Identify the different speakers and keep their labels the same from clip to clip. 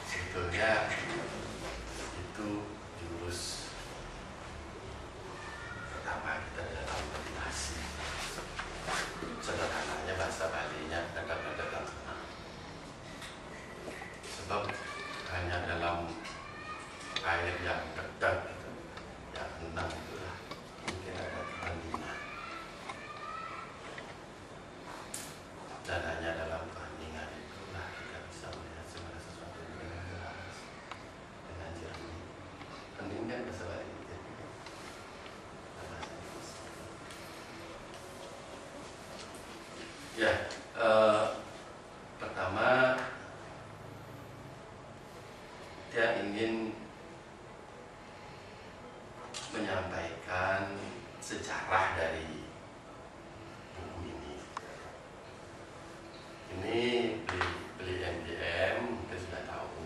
Speaker 1: Sebetulnya itu jurus pertama kita dalam meditasi. Sederhananya bahasa Balinya kadang-kadang tenang. Sebab hanya dalam air yang dekat gitu, yang tenang itulah mungkin ada keheningan. Dan hanya dalam keheningan itulah kita bisa melihat segala sesuatu dengan jelas, dengan jernih. Hening kan bahasa Bali. Ya, pertama dia ingin menyampaikan sejarah dari buku ini. Ini beli MDM, mungkin sudah tahu.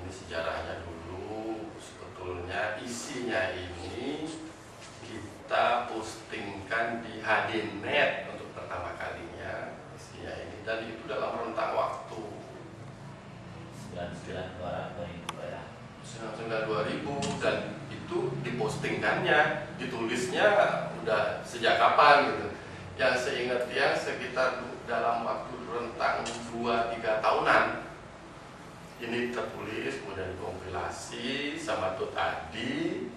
Speaker 1: Ini sejarahnya dulu. Sebetulnya isinya ini kita postingkan di HDNet untuk pertama kalinya. Isinya ini dan itu dalam rentang waktu 99 2000 dan itu dipostingkannya, ditulisnya udah sejak kapan gitu. Yang seingat dia sekitar dalam waktu rentang 2-3 tahunan. Ini tertulis, kemudian dikompilasi sama Tut Adi,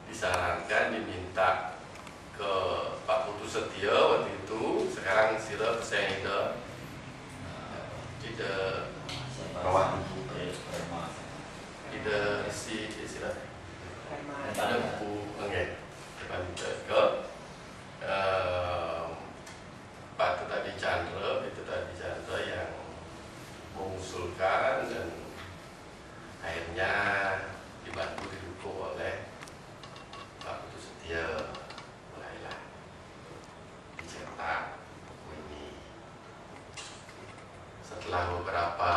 Speaker 1: disarankan diminta ke Pak Putu Setia waktu itu, sekarang sila saya tidak rawat tidak si sila ada buku enggak depan ke Pak Tut Adi Chandra, itu tadi Chandra yang mengusulkan dan akhirnya dibantu didukung oleh Pak Putu Setia. Mulailah dicetak buku ini. Setelah beberapa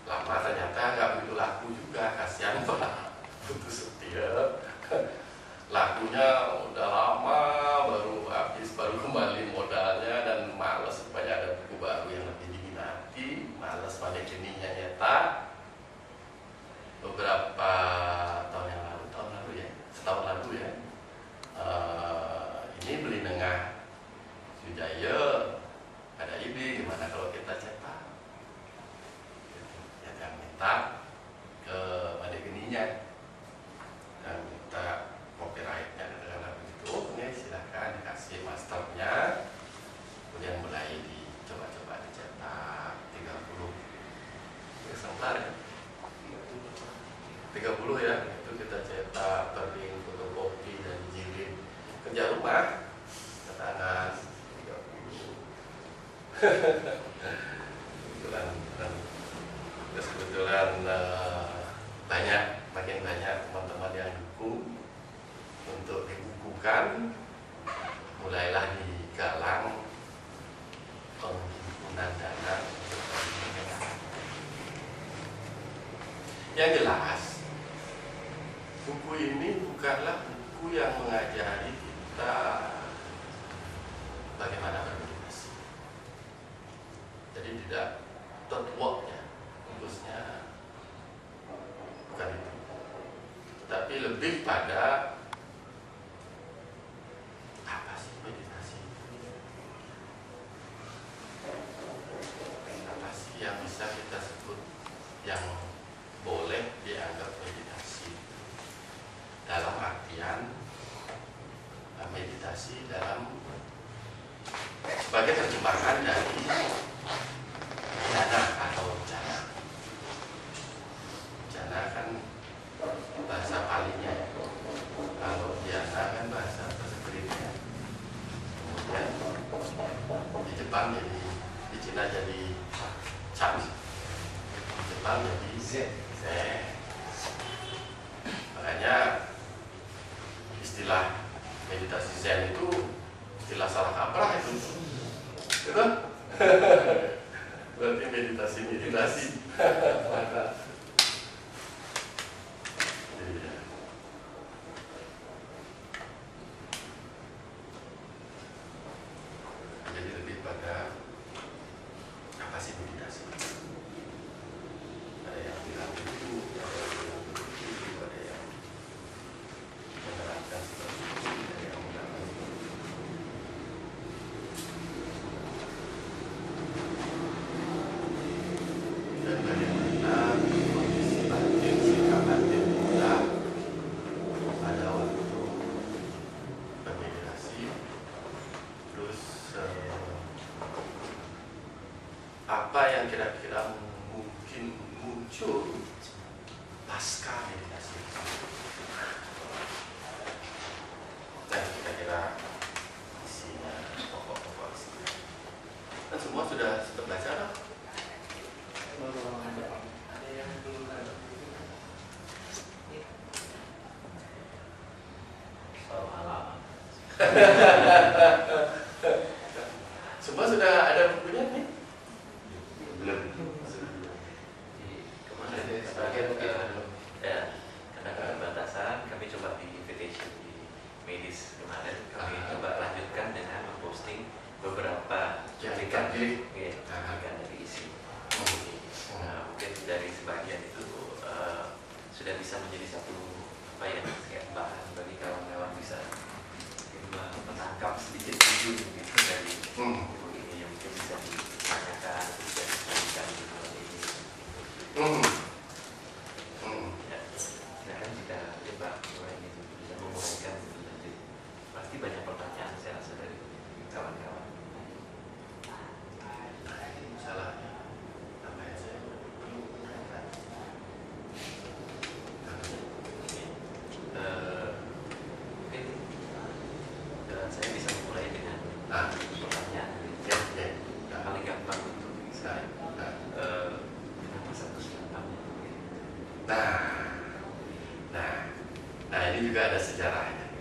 Speaker 1: lama ternyata nggak begitu laku juga, kasihan Pak Putu Setia. Lakunya udah lama baru habis, baru kembali modalnya dan males supaya ada buku baru yang lebih diminati, males pada geninya nyetak. Beberapa tahun lalu ya, setahun lalu ya, ini beli nengah Sujaya, ada ide gimana kalau kita cetak, ya kan minta ke pada geninya dan minta copyrightnya dengan begitu, oke silahkan dikasih masternya, kemudian mulai dicoba-coba dicetak 30 eksemplar ya. 30 ya, itu kita cetak, kering, fotokopi dan jilid kerja rumah tangan 30. Kebetulan makin banyak teman-teman yang dukung untuk dibukukan, mulailah digalang penghimpunan dana. Yang jelas buku ini bukanlah buku yang mengajari kita bagaimana bermeditasi. Jadi tidak third work ya, khususnya bukan itu. Tetapi lebih pada apa sih meditasi? Apa sih yang bisa kita sebut yang boleh dianggap meditasi? Dalam artian meditasi dalam sebagai terjemahan dari jana atau jana. Jana kan bahasa Palinya, kalau jana kan bahasa Sanskritnya. Kemudian di Jepang jadi, di Cina jadi Chan, di Jepang jadi Zen. Makanya istilah meditasi Zen itu istilah salah kaprah itu. Gitu? Berarti meditasi. Jadi lebih pada apa sih meditasi. Ada yang bilang itu, ada yang bilang begitu, ada yang menerapkan seperti itu, ada yang menerapkan seperti itu. Dan bagaimana kondisi batin, sikap batin kita pada waktu bermeditasi, terus apa yang kira-kira mungkin muncul pasca meditasi. Nah, kira-kira isinya, pokok-pokok isinya. Dan semua sudah baca lah.
Speaker 2: Ada yang belum ada.
Speaker 3: Soal halaman.
Speaker 1: Semua sudah ada bukunya nih? Belum.
Speaker 3: Jadi kemarin
Speaker 1: Sebagian mungkin belum.
Speaker 3: ya, karena keterbatasan kami coba di invitation di medis kemarin kami coba lanjutkan dengan memposting beberapa cuplikan cuplikan dari isi. Nah, mungkin dari sebagian itu sudah bisa menjadi satu apa ya kayak bahan bagi kawan-kawan bisa menangkap sedikit ujung gitu dari buku ini yang mungkin bisa ditanyakan, bisa ditanyakan di malam ini. Ya, silakan jika Pak ingin bisa memulaikan lanjut. Pasti banyak pertanyaan saya rasa dari kawan-kawan.
Speaker 1: Salahnya apa ya, saya perlu menanyakan.
Speaker 3: Mungkin saya bisa memulai dengan pertanyaan yang paling gampang untuk saya. Kenapa 108?
Speaker 1: Nah, ini juga ada sejarahnya.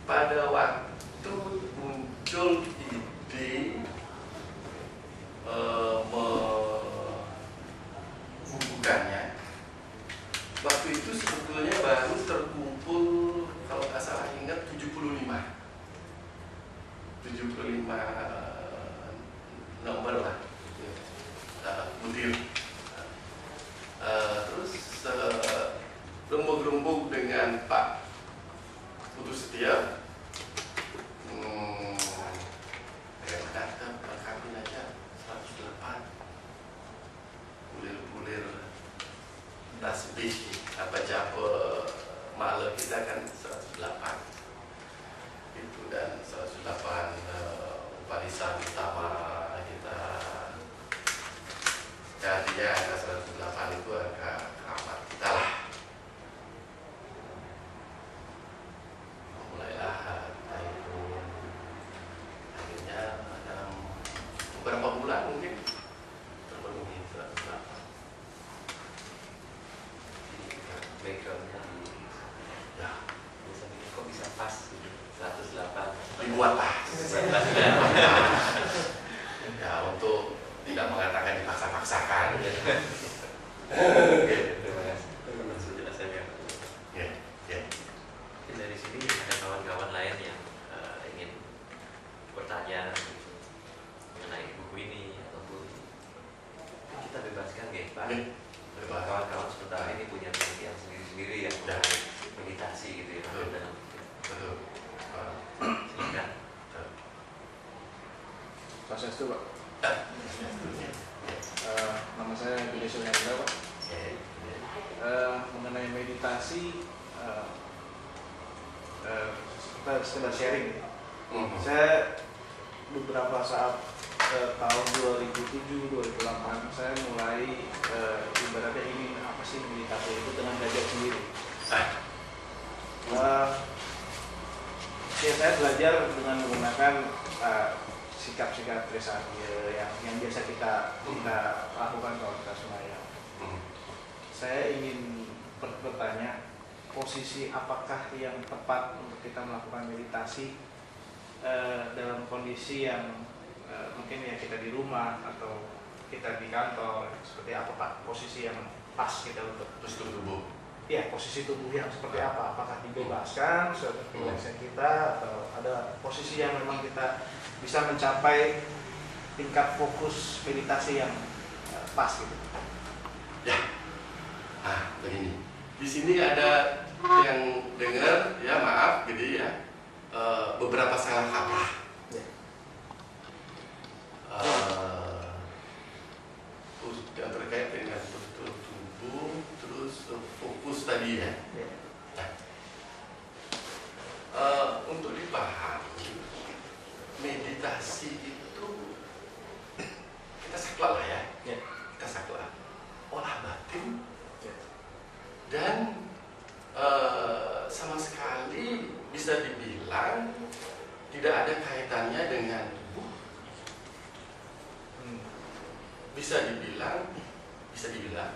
Speaker 1: Pada waktu muncul ide membukukannya, waktu itu sebetulnya baru terkumpul, kalau nggak salah ingat 75 nomor lah, butir. Terus rembuk-rembuk dengan Pak Putu Setia, bagaimana kita lengkapin aja 108, bulir-bulir tasbih apa japo malam kita kan 108 itu, dan 108 barisan utama kita. Jadinya angka 108 itu angka keramat kita lah. Mulailah kita itu akhirnya dalam beberapa bulan mungkin terpenuhi 108.
Speaker 3: Backgroundnya
Speaker 1: Ya,
Speaker 3: bisa bikin kok bisa pas gitu, 108
Speaker 1: dibuat pas. Ya, untuk tidak mengatakan dipaksa-paksakan.
Speaker 3: Terima kasih atas penjelasannya.
Speaker 1: Ya.
Speaker 3: Mungkin dari sini ada kawan-kawan lain yang ingin bertanya mengenai buku ini ataupun kita bebaskan ya Pak. Kawan-kawan sementara ini punya penelitian sendiri-sendiri yang meditasi gitu ya.
Speaker 1: Betul.
Speaker 3: Silakan.
Speaker 2: Swastiastu, Pak. Nama saya Budi Suryandra, Pak. Mengenai meditasi, kita sekedar sharing. Saya beberapa saat tahun 2007-2008 saya mulai ibaratnya ingin apa sih meditasi itu dengan belajar sendiri. Ya, saya belajar dengan menggunakan sikap-sikap trisarya yang biasa kita lakukan kalau kita sembahyang. Saya ingin bertanya, posisi apakah yang tepat untuk kita melakukan meditasi dalam kondisi yang mungkin ya kita di rumah atau kita di kantor, seperti apa Pak posisi yang pas kita untuk
Speaker 1: Postur tubuh.
Speaker 2: ya posisi tubuh yang seperti apa? Apakah dibebaskan seperti relaksasi kita atau ada posisi yang memang kita bisa mencapai tingkat fokus meditasi yang pas gitu.
Speaker 1: Ya, nah begini. Di sini ada yang dengar, ya maaf, gitu ya, beberapa salah kaprah.
Speaker 2: Ya.
Speaker 1: Yang terkait dengan postur tubuh, terus fokus tadi ya.
Speaker 2: Ya.
Speaker 1: Untuk dipahami, meditasi itu kita saklek lah ya.
Speaker 2: Ya.
Speaker 1: Kita saklek, olah batin,
Speaker 2: Ya.
Speaker 1: dan sama sekali bisa dibilang tidak ada kaitannya dengan tubuh. Bisa dibilang